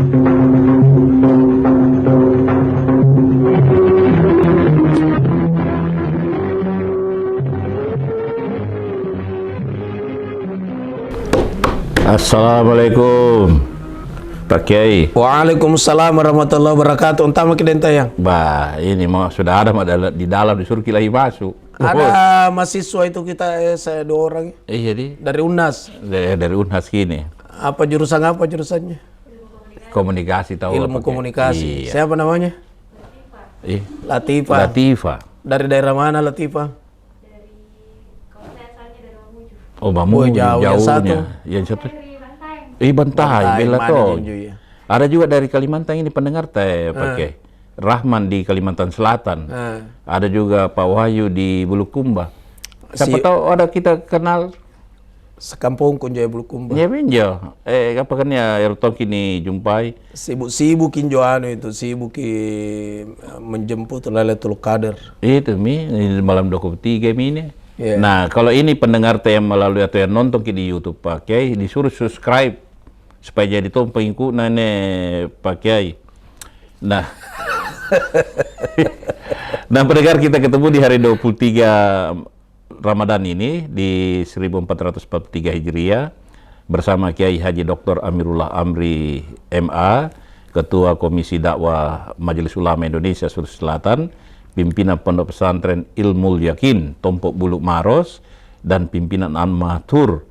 Assalamualaikum Pak Kiai. Waalaikumsalam warahmatullahi wabarakatuh. Untama kita tayang. Bah, ini mau sudah ada di dalam disuruh kita masuk. Ada mahasiswa itu kita saya 2 orang. Jadi dari UNAS. Dari UNAS gini. Apa jurusannya? Komunikasi tahu. Ilmu komunikasi. Iya. Siapa namanya? Latifah. Latifah. Dari daerah mana Latifah? Oh, Mamuju jauh. Yang satu. Bantai, Belato. Ya. Ada juga dari Kalimantan ini pendengar pakai. Rahman di Kalimantan Selatan. Ada juga Pak Wahyu di Bulukumba. Siapa tahu ada kita kenal sekampung kunjai Bulukumba. Ya benjo. Apa kan ya Ertong kini jumpai. Sibuk kinjo itu sibuk menjemput Lailatul Qadar. Itu malam 23 ini. Yeah. Nah, kalau ini pendengar yang melalui atau yang nonton di YouTube pakai disuruh subscribe supaya jadi tuh pengikut nenek pakai. Nah, nah pendengar kita ketemu di hari 23 Ramadan ini di 1443 Hijriah bersama Kiai Haji Dr. Amirullah Amri MA, Ketua Komisi Dakwah Majelis Ulama Indonesia Sulawesi Selatan, pimpinan Pondok Pesantren Ilmul Yakin Tompok Buluk Maros, dan pimpinan Anmatur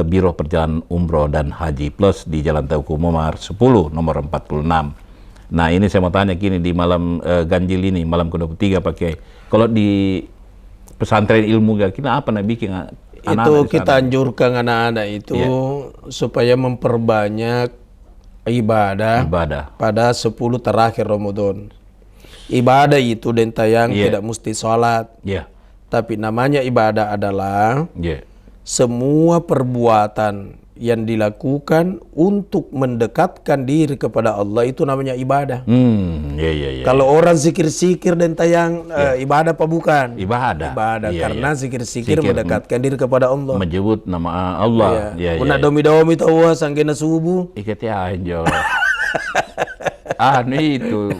Biro Perjalanan Umroh dan Haji Plus di Jalan Teuku Umar 10 nomor 46. Nah, ini saya mau tanya gini di malam ganjil ini, malam ke-23 pakai. Kalau di pesantren Ilmu Yakin apa bikin anak-anak itu kita anjurkan anak-anak itu supaya memperbanyak ibadah pada 10 terakhir Ramadan. Ibadah itu dan tayang tidak mesti sholat. Tapi namanya ibadah adalah semua perbuatan yang dilakukan untuk mendekatkan diri kepada Allah itu namanya ibadah. Kalau orang zikir-zikir dan tayang ibadah apa bukan? Ibadah karena zikir-zikir mendekatkan diri kepada Allah. Menyebut nama Allah. Una domi-domi tahu sanggena subuh. Ikati aja. Itu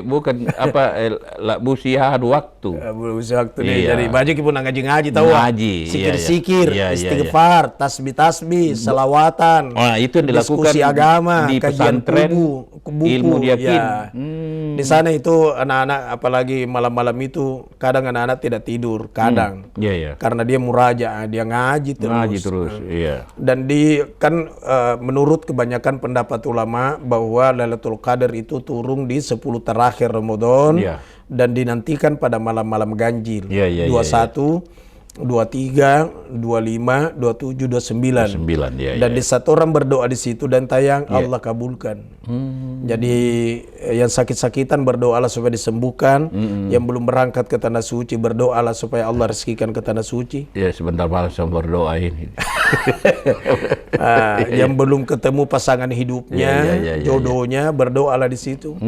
bukan apa busiah waktu. Busiah waktu jadi baju kita ngaji tahu. Sikir-sikir, istighfar, tasbih, selawatan. Itu yang dilakukan diskusi agama, di pesantren buku, Ilmu Yakin. Di sana itu anak-anak apalagi malam-malam itu kadang anak-anak tidak tidur, kadang. Karena dia murajaah, dia ngaji terus. Dan menurut kebanyakan pendapat ulama bahwa Lailatul Qadar itu turun di 10 terakhir Ramadan dan dinantikan pada malam-malam ganjil 21, 23, 25, 27, 29. Dan di satu orang berdoa di situ dan tayang Allah kabulkan. Jadi yang sakit-sakitan berdoalah supaya disembuhkan, yang belum berangkat ke tanah suci berdoalah supaya Allah rezekikan ke tanah suci. Sebentar malam saya berdoa ini. Yang belum ketemu pasangan hidupnya, jodohnya berdoalah di situ.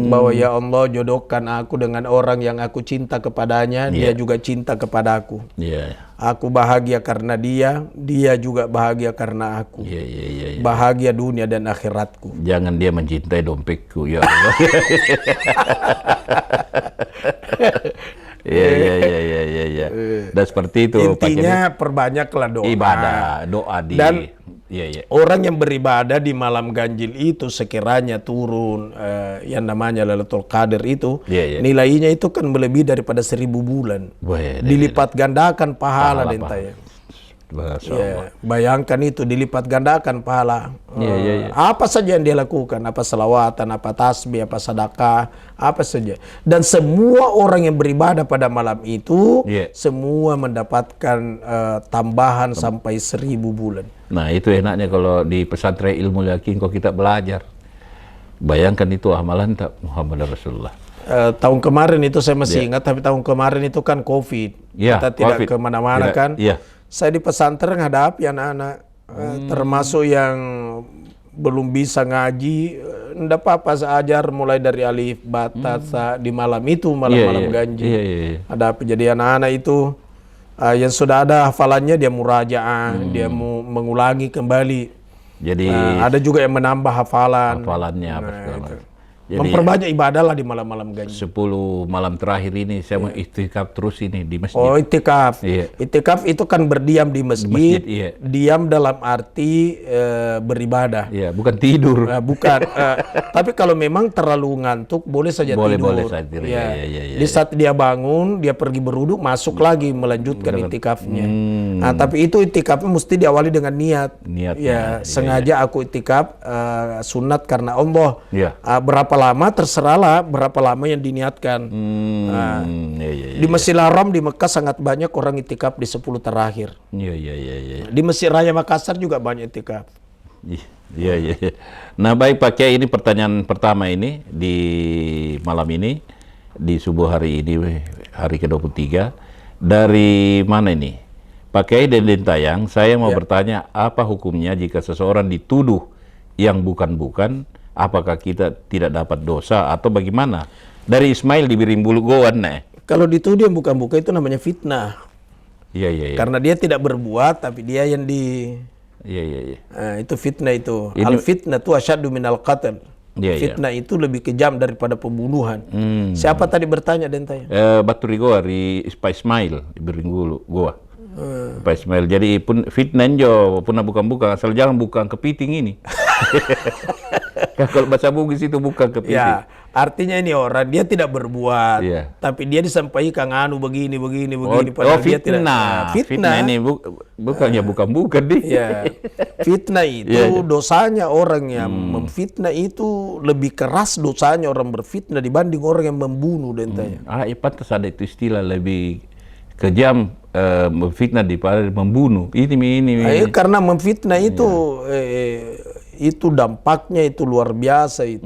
Bahwa ya Allah jodohkan aku dengan orang yang aku cinta kepadanya, dia juga cinta kepada aku. Aku bahagia karena dia juga bahagia karena aku. Bahagia dunia dan akhiratku. Jangan dia mencintai dompetku, ya Allah. Dan seperti itu. Intinya perbanyaklah doa. Ibadah, doa dan orang yang beribadah di malam ganjil itu sekiranya turun yang namanya Lailatul Qadar itu nilainya itu kan melebihi daripada 1000 bulan. Dilipat gandakan pahala dan tayang. Bayangkan itu dilipat gandakan pahala. Apa saja yang dia lakukan, apa selawatan, apa tasbih, apa sedekah, apa saja. Dan semua orang yang beribadah pada malam itu semua mendapatkan tambahan sampai 1000 bulan. Nah, itu enaknya kalau di pesantren Ilmu Yakin kok kita belajar. Bayangkan itu amalan tak Muhammad Rasulullah. Tahun kemarin itu saya masih ingat, tapi tahun kemarin itu kan COVID. Kita tidak kemana-mana kan. Saya di pesantren menghadapi anak-anak, termasuk yang belum bisa ngaji, enggak apa-apa saya ajar mulai dari alif, bata, di malam itu, malam-malam ganjil. Ada jadi anak-anak itu yang sudah ada hafalannya dia murajaah, dia mau mengulangi kembali. Jadi ada juga yang menambah hafalannya apa segala macam. Jadi, memperbanyak ibadah lah di malam-malam ganjil. 10 malam terakhir ini saya mau itikaf terus ini di masjid. Oh, itikaf. Itikaf itu kan berdiam di masjid. Diam dalam arti beribadah. Iya, bukan tidur. Bukan. Tapi kalau memang terlalu ngantuk boleh saja tidur. Boleh saja tidur. Di saat dia bangun, dia pergi berwudu, masuk lagi melanjutkan itikafnya. Nah, tapi itu itikafnya mesti diawali dengan niat. Sengaja aku itikaf sunat karena Allah. Berapa lama terserahlah berapa lama yang diniatkan. Di Masjidil Haram di Mekah sangat banyak orang itikaf di 10 terakhir. Di Masjid Raya Makassar juga banyak itikaf. Nah, baik Pak Kiai, ini pertanyaan pertama ini di malam ini di subuh hari ini, hari ke-23. Dari mana ini? Pak Kiai dan Dintayang, saya mau bertanya, apa hukumnya jika seseorang dituduh yang bukan-bukan? Apakah kita tidak dapat dosa atau bagaimana? Dari Ismail di Birimbulu Gowan. Kalau dituduh yang bukan-bukan itu namanya fitnah. Karena dia tidak berbuat, tapi dia yang di... itu fitnah itu. Al-fitnah itu asyaddu minal qatl. Fitnah itu lebih kejam daripada pembunuhan. Siapa tadi bertanya, Dentaya? Baturi Goa, Pak Ismail di Birimbulu Goa. Pak Ismail, jadi pun fitnah jo, pun bukan-bukan, asal jangan bukan kepiting ini. Kalau bahasa Bugis itu bukan kepiting. Artinya ini orang dia tidak berbuat, tapi dia disampaikan begini. Padahal dia tidak. Fitnah ini bukannya bukan nih. Fitnah itu dosanya orang yang memfitnah itu lebih keras dosanya orang berfitnah dibanding orang yang membunuh, Dentanya. Pantas ada itu istilah lebih kejam memfitnah daripada membunuh. Ini. Karena memfitnah itu dampaknya itu luar biasa itu.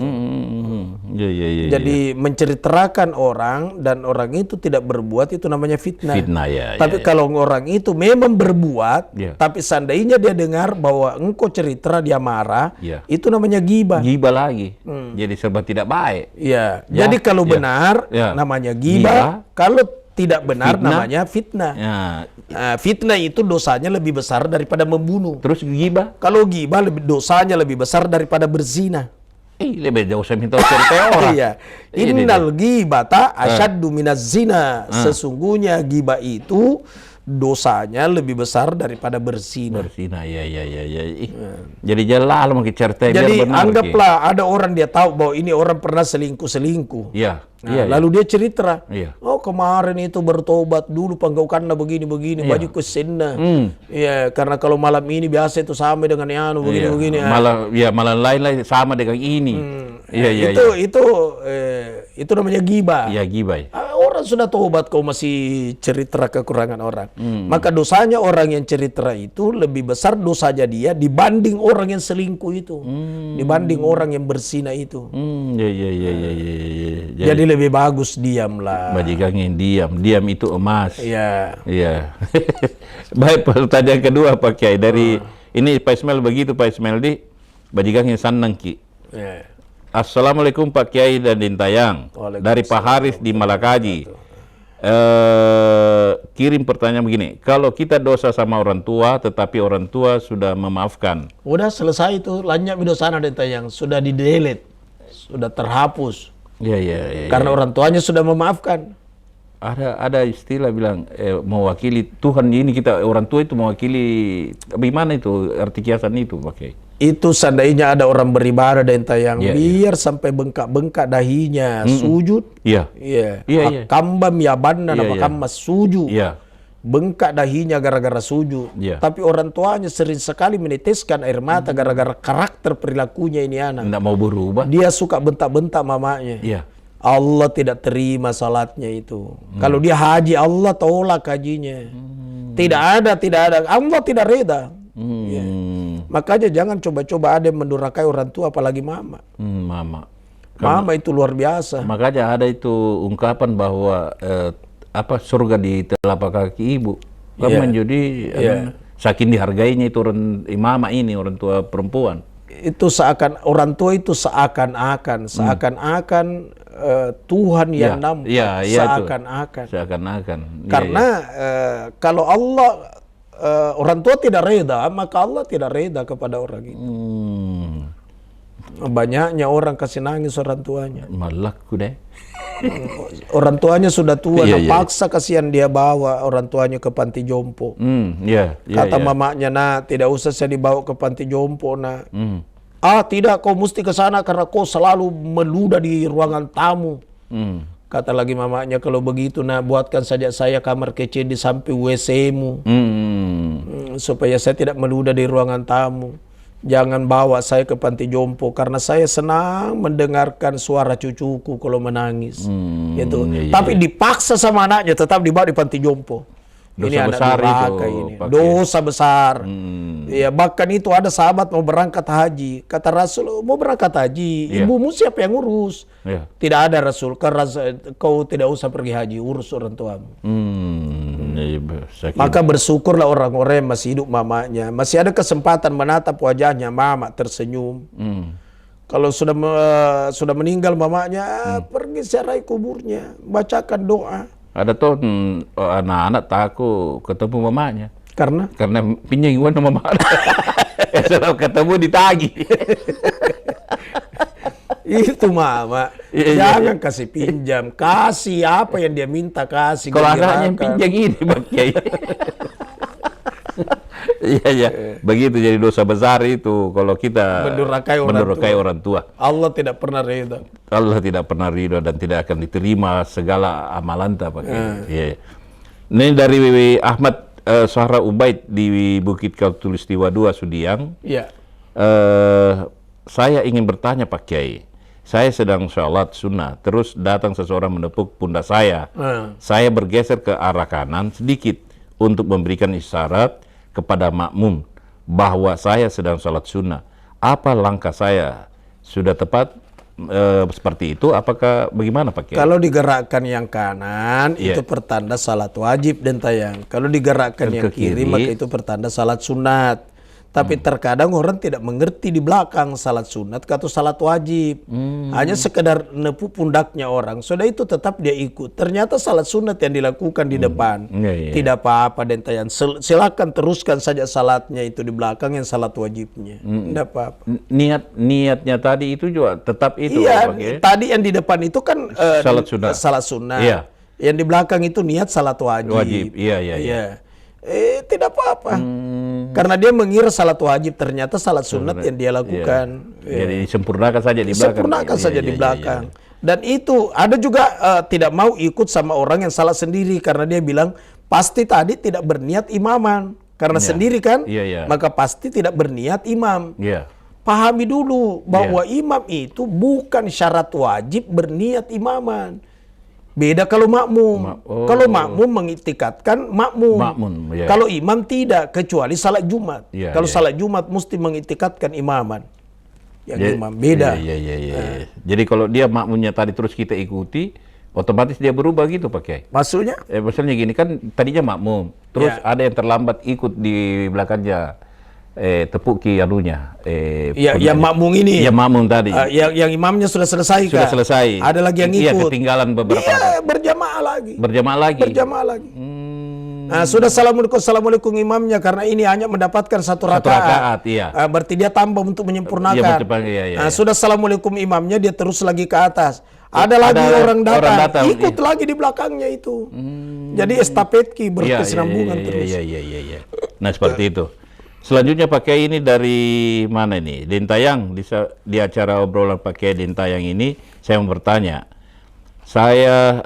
Jadi menceritakan orang dan orang itu tidak berbuat itu namanya fitnah. Tapi kalau orang itu memang berbuat, tapi seandainya dia dengar bahwa engkau cerita dia marah, itu namanya ghibah. Ghibah lagi. Jadi serba tidak baik. Jadi kalau benar namanya ghibah, kalau tidak benar namanya fitnah. Fitnah itu dosanya lebih besar daripada membunuh. Terus ghibah? Kalau ghibah dosanya lebih besar daripada berzina. Lebih jauh saya minta cerita orang. Innal ghibata asyaddu minaz zina. Sesungguhnya ghibah itu dosanya lebih besar daripada berzina. Jadi jalan mau cerita. Jadi anggaplah ada orang dia tahu bahwa ini orang pernah selingkuh. Lalu dia cerita, oh kemarin itu bertobat dulu panggau karena begini baju kesenna. Karena kalau malam ini biasa itu sama dengan begini. Malah lain sama dengan ini. Itu namanya ghibah. Ghibah. Orang sudah tobat kau masih cerita kekurangan orang. Maka dosanya orang yang cerita itu lebih besar dosanya dia dibanding orang yang selingkuh itu. Dibanding orang yang berzina itu. Jadi lebih bagus diamlah. Bajikan yang diam itu emas. Baik, pertanyaan kedua Pak Kiai dari ini Pak Ismail begitu Pak Ismail di bajikan yang sanang ki. Assalamualaikum Pak Kiai dan Dintayang. Dari Pak Haris di Malakaji. Kirim pertanyaan begini, kalau kita dosa sama orang tua tetapi orang tua sudah memaafkan. Udah selesai itu, lanjut video sana Dintayang, sudah di-delete, sudah terhapus. Karena orang tuanya sudah memaafkan. Ada istilah bilang mewakili Tuhan ini kita orang tua itu mewakili, bagaimana itu arti kiasan itu Pak Kiai? Itu seandainya ada orang beribadah Dintayang biar sampai bengkak-bengkak dahinya sujud. Kambam ya banda nama kamas sujud. Bengkak dahinya gara-gara sujud. Tapi orang tuanya sering sekali meneteskan air mata gara-gara karakter perilakunya ini anak. Tidak mau berubah. Dia suka bentak-bentak mamanya. Allah tidak terima salatnya itu. Kalau dia haji, Allah tolak hajinya. Tidak ada. Allah tidak reda. Makanya jangan coba-coba ada yang mendurhakai orang tua, apalagi mama. Mama itu luar biasa. Makanya ada itu ungkapan bahwa surga di telapak kaki ibu. Jadi saking dihargainya itu mama ini orang tua perempuan. Itu orang tua itu seakan-akan Tuhan yang nampak, seakan-akan. Seakan-akan. Karena kalau Allah orang tua tidak reda, maka Allah tidak reda kepada orang itu. Banyaknya orang kasih nangis orang tuanya. Malaku deh. Orang tuanya sudah tua, paksa kasihan dia bawa orang tuanya ke panti jompo. Kata mamanya, nak, tidak usah saya dibawa ke panti jompo, nak. Ah, tidak, kau mesti ke sana karena kau selalu meludah di ruangan tamu. Kata lagi mamanya, kalau begitu, nak, buatkan saja saya kamar kecil di samping WC-mu. Supaya saya tidak meludah di ruangan tamu. Jangan bawa saya ke panti jompo karena saya senang mendengarkan suara cucuku kalau menangis. Gitu. Tapi dipaksa sama anaknya tetap dibawa di panti jompo. Dosa ini besar anak durhaka itu, ini. Dosa besar. Ya, bahkan itu ada sahabat mau berangkat haji. Kata Rasul, mau berangkat haji, ibumu siapa yang urus? Tidak ada Rasul, karena kau tidak usah pergi haji, urus orang tuamu. Maka bersyukurlah orang-orang yang masih hidup mamanya. Masih ada kesempatan menatap wajahnya, mama tersenyum. Kalau sudah meninggal mamanya, pergi ziarahi kuburnya, bacakan doa. Ada tuh anak-anak takut ketemu mamanya. Karena pinjam uang sama mama. Kalau ketemu ditagih. Itu mama. Jangan kasih pinjam, kasih apa yang dia minta, kasih. Kalau anaknya yang pinjam ini, Bang Kiai. Iya, begitu jadi dosa besar itu kalau kita mendurhakai orang tua. Allah tidak pernah ridha. Allah tidak pernah ridha dan tidak akan diterima segala amalan Pak. Ini dari Ahmad Sahra Ubaid di Bukit Khatulistiwa 2 Sudiang. Saya ingin bertanya Pak Kiai. Saya sedang sholat sunnah, terus datang seseorang menepuk pundak saya. Saya bergeser ke arah kanan sedikit untuk memberikan isyarat kepada makmum bahwa saya sedang sholat sunnah. Apa langkah saya? Sudah tepat seperti itu? Apakah bagaimana Pak Kiai? Kalau digerakkan yang kanan itu pertanda salat wajib dan tayang. Kalau digerakkan yang kiri maka itu pertanda salat sunat. Tapi terkadang orang tidak mengerti di belakang salat sunat atau salat wajib. Hanya sekedar nepuk pundaknya orang. Sudah itu tetap dia ikut. Ternyata salat sunat yang dilakukan di depan. Tidak apa-apa dentayan. Silakan teruskan saja salatnya itu di belakang yang salat wajibnya. Tidak apa-apa. Niatnya tadi itu juga tetap itu. Iya, tadi yang di depan itu kan salat sunat. Yang di belakang itu niat salat wajib. Iya. Tidak apa-apa. Karena dia mengira salat wajib, ternyata salat sunat yang dia lakukan. Jadi sempurnakan saja di belakang. Sempurnakan saja di belakang. Dan itu ada juga tidak mau ikut sama orang yang salat sendiri karena dia bilang pasti tadi tidak berniat imaman. Karena sendiri kan, maka pasti tidak berniat imam. Pahami dulu bahwa imam itu bukan syarat wajib berniat imaman. Beda kalau makmum. Kalau makmum mengiktikatkan makmum. Kalau imam tidak, kecuali salat Jumat. Kalau salat Jumat mesti mengiktikatkan imaman. Yang imam beda. Jadi kalau dia makmumnya tadi terus kita ikuti, otomatis dia berubah gitu Pak Kiai. Maksudnya? Maksudnya gini kan tadinya makmum, terus ada yang terlambat ikut di belakangnya. Tepuki anunya yang makmum ini. Yang makmum tadi. Yang imamnya sudah selesai kan? Sudah selesai. Ada lagi yang ikut. Ketinggalan beberapa. Berjamaah lagi. Berjamaah lagi. Nah, sudah assalamualaikum imamnya karena ini hanya mendapatkan satu rakaat. Berarti dia tambah untuk menyempurnakan. Sudah assalamualaikum imamnya, dia terus lagi ke atas. Ada lagi orang datang, ikut lagi di belakangnya itu. Jadi estafetki berkesinambungan terus. Nah, seperti itu. Selanjutnya Pak Kiai ini dari mana ini? Dintayang, di acara obrolan Pak Kiai Dintayang ini saya mau bertanya. Saya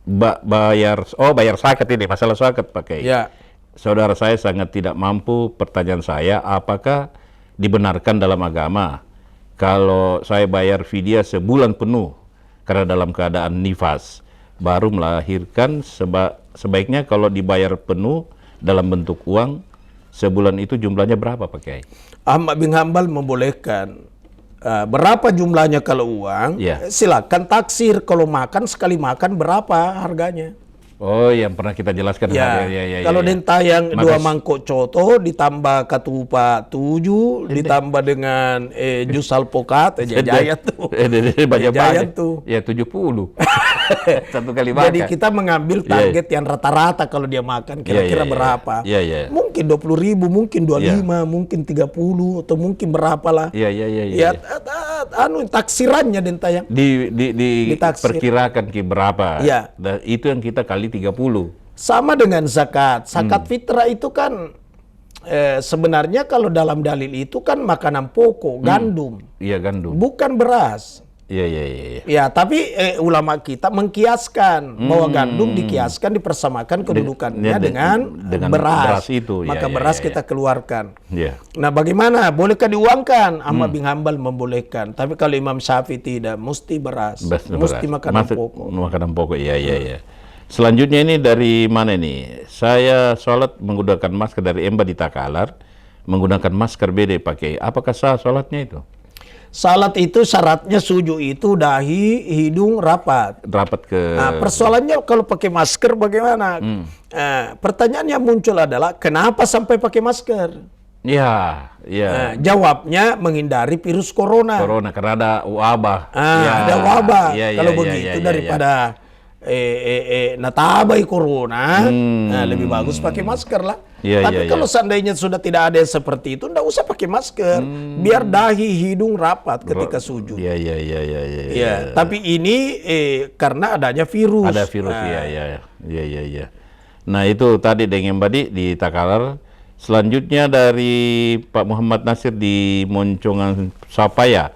bayar zakat ini, masalah zakat Pak Kiai. Saudara saya sangat tidak mampu. Pertanyaan saya, apakah dibenarkan dalam agama kalau saya bayar fidyah sebulan penuh karena dalam keadaan nifas baru melahirkan, sebaiknya kalau dibayar penuh dalam bentuk uang, sebulan itu jumlahnya berapa Pak Kiai? Ahmad bin Hanbal membolehkan. Berapa jumlahnya kalau uang? Silakan taksir. Kalau makan sekali makan berapa harganya? Oh, yang pernah kita jelaskan. Ya, kalau dentayang 2 mangkok coto ditambah katupa 7 ditambah dengan jus alpukat jaya tuh. Jaya tuh. Ya 70. Satu kali makan. Jadi kita mengambil target yang rata-rata kalau dia makan kira-kira berapa. Mungkin 20.000, mungkin 25, mungkin 30 atau mungkin berapa lah. Ya, taksirannya dentayang. Diperkirakan berapa. Dan itu yang kita kali 30. Sama dengan zakat. Zakat fitrah itu kan sebenarnya kalau dalam dalil itu kan makanan pokok, gandum. Iya, gandum. Bukan beras. Iya. Ya, tapi ulama kita mengkiaskan bahwa gandum dikiaskan, dipersamakan kedudukannya dengan beras itu. Maka beras kita keluarkan. Nah, bagaimana? Bolehkah diuangkan? Ahmad bin Hanbal membolehkan. Tapi kalau Imam Syafi'i tidak, mesti beras. Mesti makanan pokok. Makanan pokok, iya. Selanjutnya ini dari mana nih? Saya sholat menggunakan masker dari Emba di Takalar, menggunakan masker beda pakai. Apakah sah sholatnya itu? Salat itu syaratnya sujud itu dahi, hidung rapat. Rapat ke. Nah, persoalannya kalau pakai masker bagaimana? Pertanyaan yang muncul adalah kenapa sampai pakai masker? Nah, jawabnya menghindari virus corona. Karena ada wabah. Ada wabah. Kalau begitu daripada natabai corona, lebih bagus pakai masker lah. Tapi kalau seandainya sudah tidak ada yang seperti itu, nggak usah pakai masker. Biar dahi, hidung rapat ketika sujud. Tapi ini karena adanya virus. Ada virus, iya. Nah itu tadi dengan Badi di Takalar. Selanjutnya dari Pak Muhammad Nasir di Moncongan Sapaya.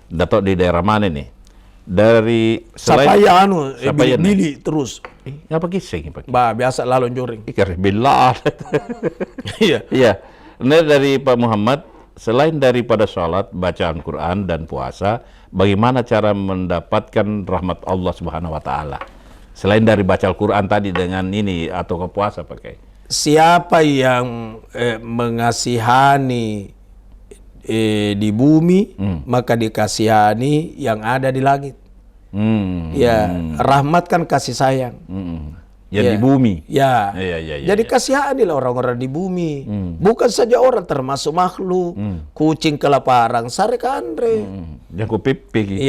Datuk di daerah mana nih? Dari Sapaya Bili terus. Ngapa kisah Pak? Biasa lalon joring. Billah. Iya. Nah dari Pak Muhammad, selain daripada sholat, bacaan Quran dan puasa, bagaimana cara mendapatkan rahmat Allah Subhanahu Wa Taala? Selain dari baca Al-Quran tadi dengan ini atau ke puasa pakai? Siapa yang mengasihani di bumi, maka dikasihani yang ada di langit. Rahmat kan kasih sayang. Di bumi. Jadi kasihanilah orang-orang di bumi. Bukan saja orang, termasuk makhluk. Kucing kelaparan, sare kandre. Yang pipi.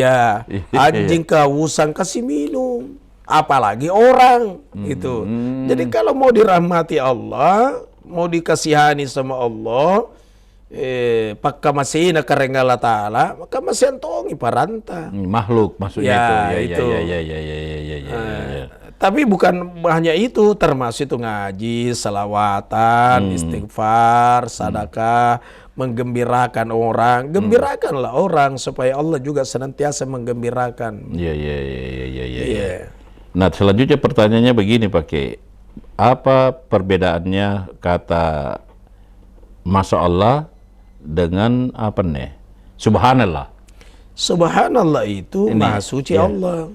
Anjing kehausan kasih minum. Apalagi orang itu. Jadi kalau mau dirahmati Allah, mau dikasihani sama Allah, pakka masina karengala taala, maka masih antongi paranta. Makhluk maksudnya itu. Tapi bukan hanya itu, termasuk itu ngaji, salawatan, istighfar, sedekah, menggembirakan orang. Gembirakanlah orang supaya Allah juga senantiasa menggembirakan. Iya. Nah, selanjutnya pertanyaannya begini pakai apa perbedaannya kata Masya Allah dengan apa nih? Subhanallah. Subhanallah itu maha suci Allah.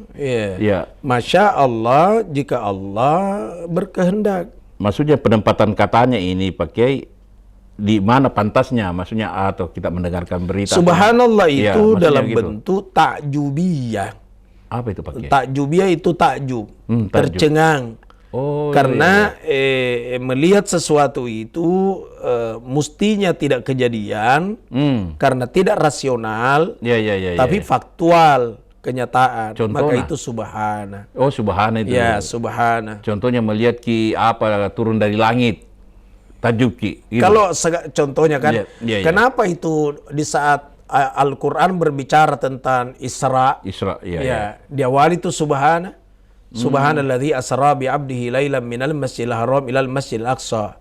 Masya Allah jika Allah berkehendak. Maksudnya penempatan katanya ini pakai di mana pantasnya? Maksudnya atau kita mendengarkan berita. Subhanallah itu dalam bentuk takjubiyah. Apa itu pakai? Takjubiyah itu takjub, tercengang. Karena melihat sesuatu itu mestinya tidak kejadian karena tidak rasional, tapi faktual kenyataan. Maka itu subhana. Subhana itu. Subhana. Contohnya melihat apa turun dari langit. Takjub gitu. Kalau contohnya kan, kenapa itu di saat Al-Quran berbicara tentang Isra, diawali itu subhana. Subhanalladzi asra bi 'abdihi lailan minal masjidil haram ilal masjidil aqsa.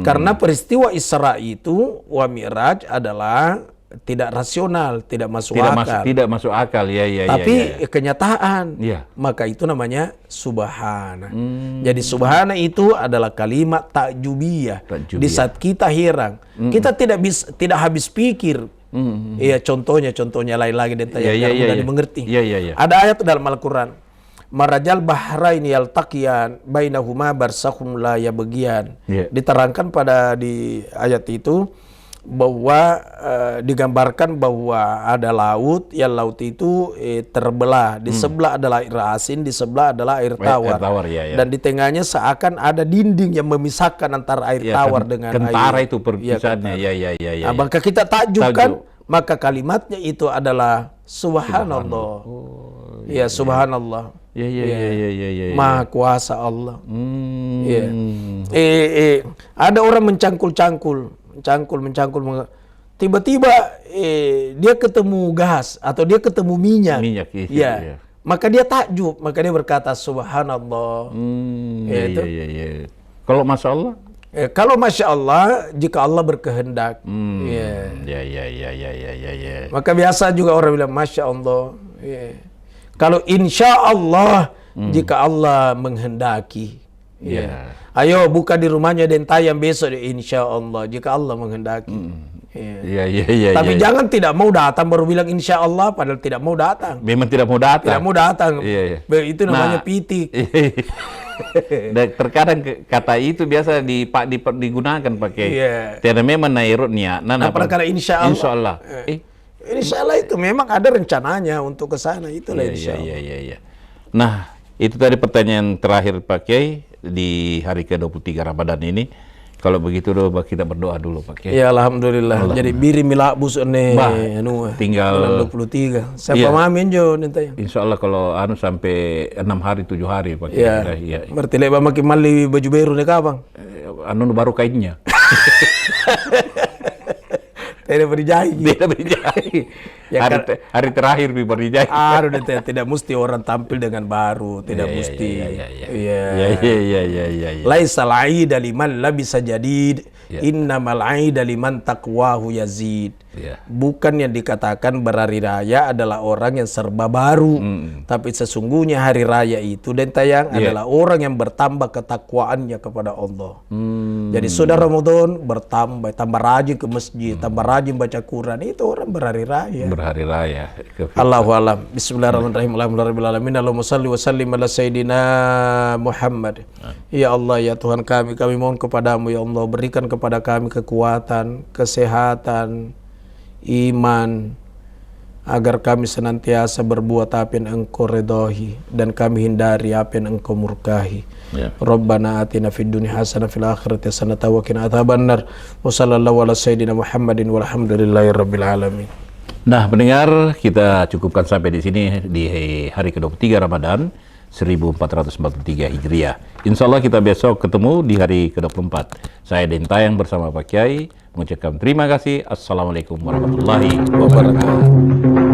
Karena peristiwa Isra itu wa Mi'raj adalah tidak rasional, tidak masuk akal. Tidak masuk akal, Tapi kenyataan. Maka itu namanya subhana. Jadi subhana itu adalah kalimat takjubiyah. Di saat kita heran, kita tidak habis pikir. Contohnya lain lagi dan yang mudah dimengerti. Ada ayat dalam Al-Quran. Marajal bahraini yaltaqiyan bainahuma barzakhun la yabghiyan. Diterangkan di ayat itu bahwa digambarkan bahwa ada laut, yang laut itu terbelah. Di sebelah adalah air asin, di sebelah adalah air tawar. Dan di tengahnya seakan ada dinding yang memisahkan antara air tawar dengan kentara air. Itu perpisahannya. Nah, maka kita takjubkan, maka kalimatnya itu adalah subhanallah. Ya, subhanallah. Maha kuasa Allah. Ada orang mencangkul, tiba-tiba dia ketemu gas atau dia ketemu minyak. Maka dia takjub, maka dia berkata subhanallah. Kalau masya Allah? Kalau masya Allah, jika Allah berkehendak. Maka biasa juga orang bilang masya Allah. Kalau insya Allah, jika Allah menghendaki. Ayo buka di rumahnya dan tayang besok, insya Allah, jika Allah menghendaki. Tapi jangan tidak mau datang baru bilang insya Allah, padahal tidak mau datang. Memang tidak mau datang. Tidak mau datang. Itu namanya pitik. Terkadang kata itu biasa digunakan pakai. Tidak memang nairutnya. Nah, perkara insya Allah. Insya Allah. Insya Allah itu memang ada rencananya untuk ke sana, itulah insya Allah. Nah, itu tadi pertanyaan terakhir Pak Kiai di hari ke-23 Ramadan ini. Kalau begitu kita berdoa dulu Pak Kiai. Ya alhamdulillah. Jadi biri milak bus tinggal 23. Siapa mamin jo nanti. Insya Allah kalau sampai 6 hari 7 hari Pak Kiai. Berarti lebar makin mali baju baru nih kabang. Baru kainnya. Tidak berjahit. Hari terakhir berjahit. Tidak mesti orang tampil dengan baru, tidak mesti. Laisal aida liman labisa jadid, innamal aida liman taqwahu yazid. Bukan yang dikatakan berhari raya adalah orang yang serba baru, tapi sesungguhnya hari raya itu dan tayang adalah orang yang bertambah ketakwaannya kepada Allah. Jadi sudah Ramadan bertambah, tambah rajin ke masjid, tambah rajin baca Quran, itu orang berhari raya. Berhari raya. Allahu a'lam. Bismillahirrahmanirrahim. Alhamdulillahirabbil alamin. Allahumma shalli wa sallim ala sayyidina Muhammad. Ya Allah, ya Tuhan kami mohon kepadamu ya Allah, berikan kepada kami kekuatan, kesehatan, iman, agar kami senantiasa berbuat apa yang Engkau redai dan kami hindari apa yang Engkau murkahi. Rabbana atina fid dunya hasanah fil akhirati hasanah wa qina adzabannar. Wa sallallahu ala sayyidina Muhammadin walhamdulillahirabbil alamin. Nah, pendengar, kita cukupkan sampai di sini di hari ke-23 Ramadan 1443 Hijriah. Insya Allah kita besok ketemu di hari ke-24. Saya Dentayang bersama Pak Kiai mengucapkan terima kasih. Assalamualaikum warahmatullahi wabarakatuh.